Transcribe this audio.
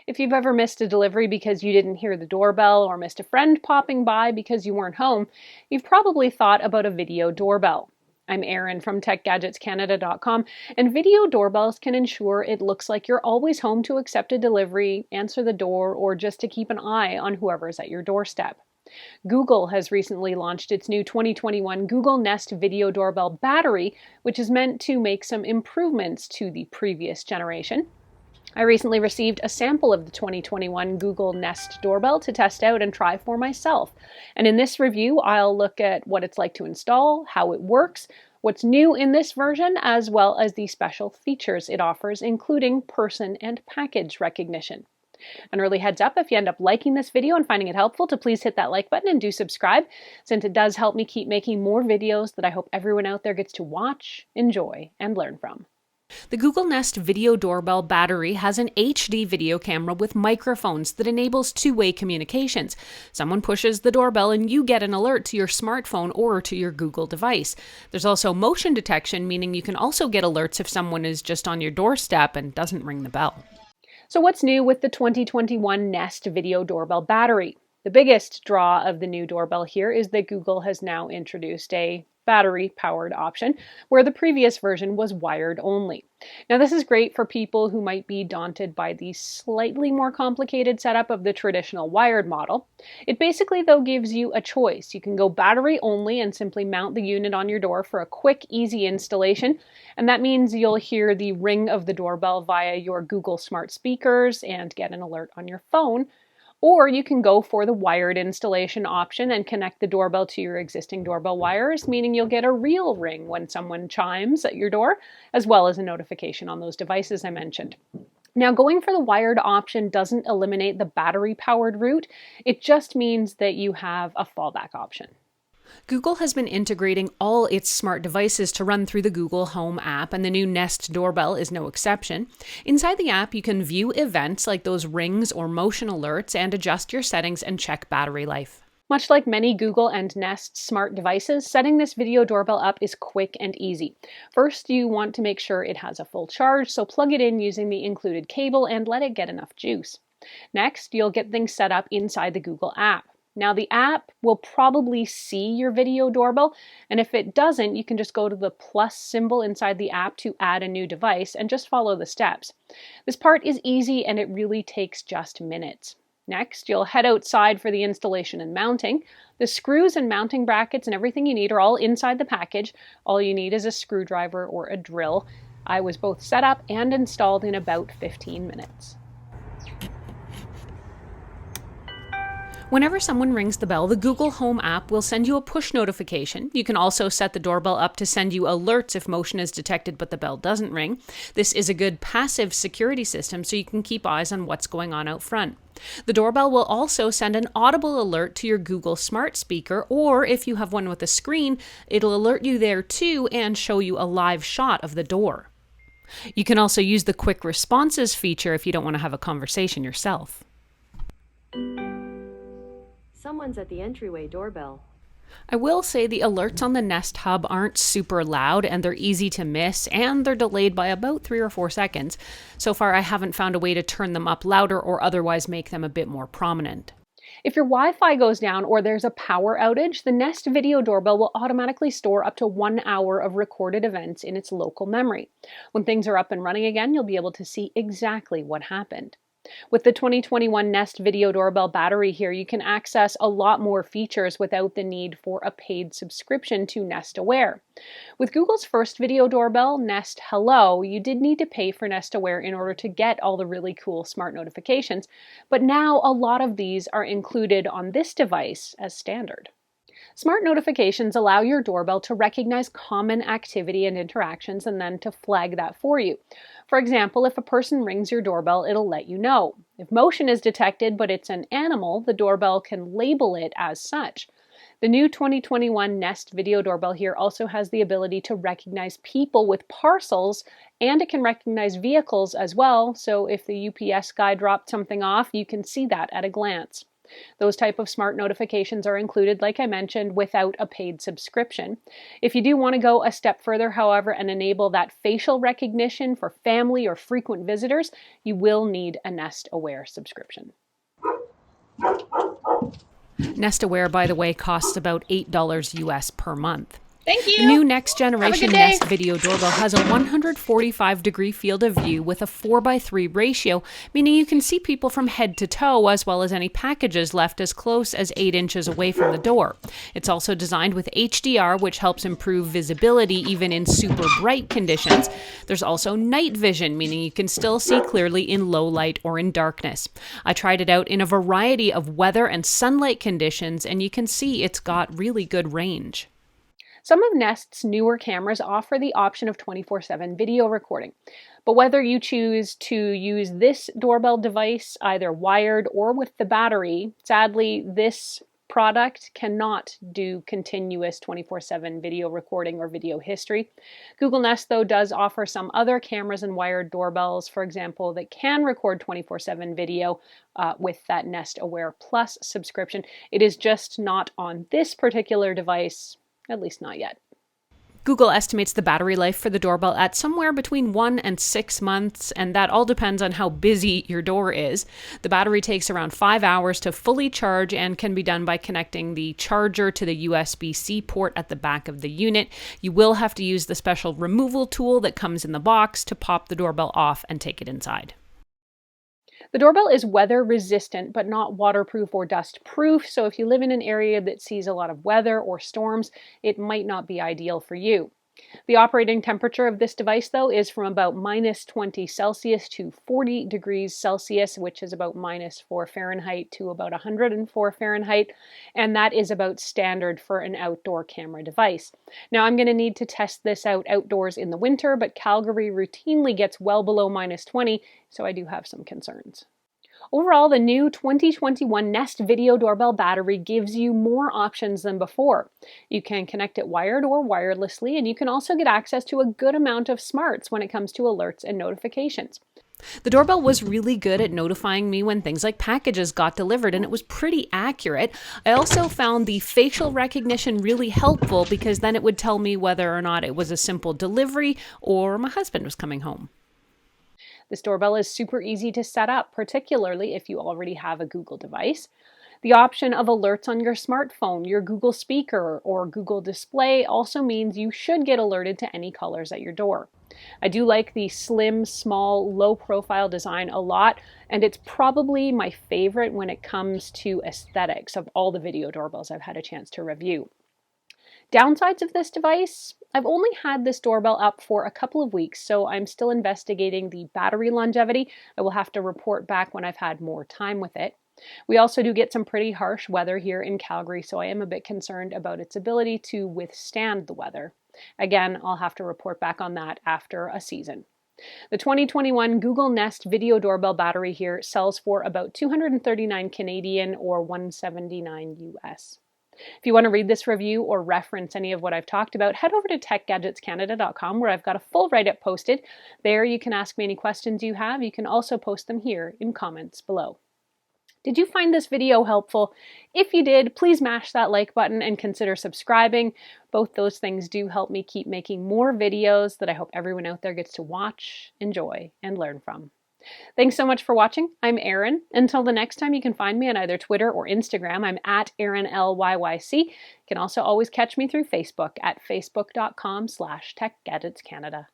If you've ever missed a delivery because you didn't hear the doorbell or missed a friend popping by because you weren't home, you've probably thought about a video doorbell. I'm Erin from TechGadgetsCanada.com, and video doorbells can ensure it looks like you're always home to accept a delivery, answer the door, or just to keep an eye on whoever's at your doorstep. Google has recently launched its new 2021 Google Nest Video Doorbell Battery, which is meant to make some improvements to the previous generation. I recently received a sample of the 2021 Google Nest Doorbell to test out and try for myself. And in this review, I'll look at what it's like to install, how it works, what's new in this version, as well as the special features it offers, including person and package recognition. An early heads up, if you end up liking this video and finding it helpful, to please hit that like button and do subscribe, since it does help me keep making more videos that I hope everyone out there gets to watch, enjoy, and learn from. The Google Nest Video Doorbell Battery has an HD video camera with microphones that enables two-way communications. Someone pushes the doorbell and you get an alert to your smartphone or to your Google device. There's also motion detection, meaning you can also get alerts if someone is just on your doorstep and doesn't ring the bell. So what's new with the 2021 Nest Video Doorbell Battery? The biggest draw of the new doorbell here is that Google has now introduced a battery-powered option, where the previous version was wired only. Now, this is great for people who might be daunted by the slightly more complicated setup of the traditional wired model. It basically, though, gives you a choice. You can go battery only and simply mount the unit on your door for a quick, easy installation, and that means you'll hear the ring of the doorbell via your Google smart speakers and get an alert on your phone. Or you can go for the wired installation option and connect the doorbell to your existing doorbell wires, meaning you'll get a real ring when someone chimes at your door, as well as a notification on those devices I mentioned. Now, going for the wired option doesn't eliminate the battery-powered route. It just means that you have a fallback option. Google has been integrating all its smart devices to run through the Google Home app, and the new Nest Doorbell is no exception. Inside the app, you can view events like those rings or motion alerts and adjust your settings and check battery life. Much like many Google and Nest smart devices, setting this video doorbell up is quick and easy. First, you want to make sure it has a full charge, so plug it in using the included cable and let it get enough juice. Next, you'll get things set up inside the Google app. Now, the app will probably see your video doorbell, and if it doesn't, you can just go to the plus symbol inside the app to add a new device and just follow the steps. This part is easy and it really takes just minutes. Next, you'll head outside for the installation and mounting. The screws and mounting brackets and everything you need are all inside the package. All you need is a screwdriver or a drill. I was both set up and installed in about 15 minutes. Whenever someone rings the bell, the Google Home app will send you a push notification. You can also set the doorbell up to send you alerts if motion is detected but the bell doesn't ring. This is a good passive security system, so you can keep eyes on what's going on out front. The doorbell will also send an audible alert to your Google smart speaker, or if you have one with a screen, it'll alert you there too and show you a live shot of the door. You can also use the quick responses feature if you don't want to have a conversation yourself. Someone's at the entryway doorbell. I will say the alerts on the Nest Hub aren't super loud and they're easy to miss, and they're delayed by about 3 or 4 seconds. So far, I haven't found a way to turn them up louder or otherwise make them a bit more prominent. If your Wi-Fi goes down or there's a power outage, the Nest Video Doorbell will automatically store up to 1 hour of recorded events in its local memory. When things are up and running again, you'll be able to see exactly what happened. With the 2021 Nest Video Doorbell Battery here, you can access a lot more features without the need for a paid subscription to Nest Aware. With Google's first video doorbell, Nest Hello, you did need to pay for Nest Aware in order to get all the really cool smart notifications, but now a lot of these are included on this device as standard. Smart notifications allow your doorbell to recognize common activity and interactions and then to flag that for you. For example, if a person rings your doorbell, it'll let you know. If motion is detected but it's an animal, the doorbell can label it as such. The new 2021 Nest Video Doorbell here also has the ability to recognize people with parcels, and it can recognize vehicles as well, so if the UPS guy dropped something off, you can see that at a glance. Those type of smart notifications are included, like I mentioned, without a paid subscription. If you do want to go a step further, however, and enable that facial recognition for family or frequent visitors, you will need a Nest Aware subscription. Nest Aware, by the way, costs about $8 US per month. Thank you. The new next generation Nest Video Doorbell has a 145-degree field of view with a 4:3 ratio, meaning you can see people from head to toe as well as any packages left as close as 8 inches away from the door. It's also designed with HDR, which helps improve visibility even in super bright conditions. There's also night vision, meaning you can still see clearly in low light or in darkness. I tried it out in a variety of weather and sunlight conditions, and you can see it's got really good range. Some of Nest's newer cameras offer the option of 24/7 video recording, but whether you choose to use this doorbell device either wired or with the battery, sadly, this product cannot do continuous 24/7 video recording or video history. Google Nest, though, does offer some other cameras and wired doorbells, for example, that can record 24/7 video with that Nest Aware Plus subscription. It is just not on this particular device. At least not yet. Google estimates the battery life for the doorbell at somewhere between 1 and 6 months, and that all depends on how busy your door is. The battery takes around 5 hours to fully charge and can be done by connecting the charger to the USB-C port at the back of the unit. You will have to use the special removal tool that comes in the box to pop the doorbell off and take it inside. The doorbell is weather resistant, but not waterproof or dust proof. So if you live in an area that sees a lot of weather or storms, it might not be ideal for you. The operating temperature of this device, though, is from about -20 Celsius to 40 degrees Celsius, which is about -4 Fahrenheit to about 104 Fahrenheit. And that is about standard for an outdoor camera device. Now, I'm going to need to test this out outdoors in the winter, but Calgary routinely gets well below -20, so I do have some concerns. Overall, the new 2021 Nest Video Doorbell battery gives you more options than before. You can connect it wired or wirelessly, and you can also get access to a good amount of smarts when it comes to alerts and notifications. The doorbell was really good at notifying me when things like packages got delivered, and it was pretty accurate. I also found the facial recognition really helpful because then it would tell me whether or not it was a simple delivery or my husband was coming home. This doorbell is super easy to set up, particularly if you already have a Google device. The option of alerts on your smartphone, your Google speaker, or Google display also means you should get alerted to any callers at your door. I do like the slim, small, low-profile design a lot, and it's probably my favorite when it comes to aesthetics of all the video doorbells I've had a chance to review. Downsides of this device: I've only had this doorbell up for a couple of weeks, so I'm still investigating the battery longevity. I will have to report back when I've had more time with it. We also do get some pretty harsh weather here in Calgary, so I am a bit concerned about its ability to withstand the weather. Again, I'll have to report back on that after a season. The 2021 Google Nest Video Doorbell battery here sells for about $239 Canadian or $179 US. If you want to read this review or reference any of what I've talked about, head over to techgadgetscanada.com where I've got a full write-up posted. There you can ask me any questions you have. You can also post them here in comments below. Did you find this video helpful? If you did, please mash that like button and consider subscribing. Both those things do help me keep making more videos that I hope everyone out there gets to watch, enjoy, and learn from. Thanks so much for watching. I'm Erin. Until the next time, you can find me on either Twitter or Instagram. I'm at ErinLYYC. You can also always catch me through Facebook at facebook.com/TechGadgetsCanada.